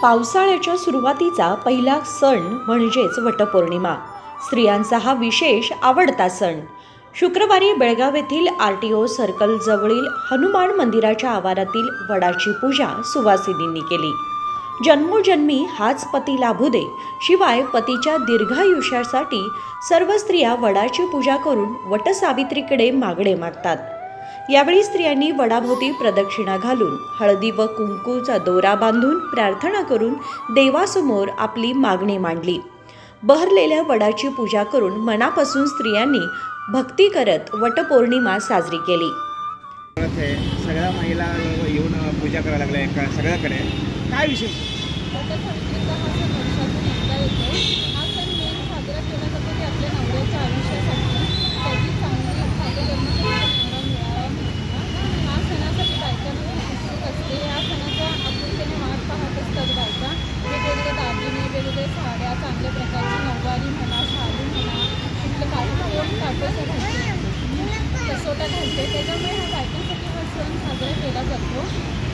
पावसाळ्याच्या सुरुवातीचा पहिला सण म्हणजेच वटपौर्णिमा. स्त्रियांचा हा विशेष आवडता सण. शुक्रवारी बेळगाव येथील RTO सर्कल जवळील हनुमान मंदिराच्या आवारातील वडाची पूजा सुवासिनींनी केली. जन्मोजन्मी हाच पती लाभू दे, शिवाय पतीच्या दीर्घायुष्यासाठी सर्व स्त्रिया वडाची पूजा करून वटसावित्रीकडे मागणे मागतात. यावेळी स्त्रियांनी वडाभोवती प्रदक्षिणा घालून हळदी व कुंकूचा दोरा बांधून प्रार्थना करून देवासमोर आपली मागणी मांडली. बहरलेल्या वडाची पूजा करून मनापासून स्त्रियांनी भक्ती करत वटपौर्णिमा साजरी केली. सगळ्या महिला येऊन पूजा करायला लागल्या सगळ्याकडे. काय विशेष? वटसावित्रीचा हा सण वर्षातून एकदा येतो. हा सण मेन साजरा केला जातो की आपल्या नवऱ्याच्या आयुष्यासाठी, त्याची चांगली भाग्य करण्यासाठी नवरा मिळावा म्हणून. हा सणासाठी बायकांना उत्सुक असते. या सणाचा आपुलकीने वाट पाहत असतात बायका. वेगवेगळे दागिने, वेगवेगळे साड्या, चांगल्या प्रकारची नऊवारी म्हणा, शालू म्हणा, कुठलं कोण कापसा घालते, कसोटा घालते. त्याच्यामुळे हा बायकांसाठी हा सण साजरा केला जातो.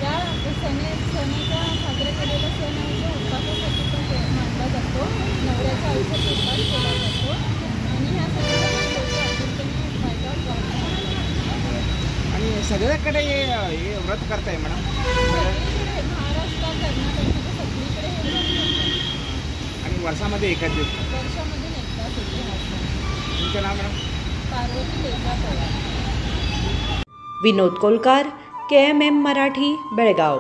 या सणाचा साजरा केलेला सण आहे जो उपवासासाठी पण मानला जातो. नवऱ्याच्या आयुष्यात उपास केला जातो आणि ह्या सणासाठी लोक आपुलकीने बायका आणि सगळ्याकडे हे व्रत करताय मॅडम? महाराष्ट्रात, कर्नाटकमध्ये सगळीकडे हे व्रत करतात. आणि वर्षामध्ये एकाच दिवस? वर्षामधून एकदाच होते हा सण. तुमचं नाव मॅडम? पार्वती लेखा पवार. विनोद कोलकार, KMM मराठी, बेळगाव.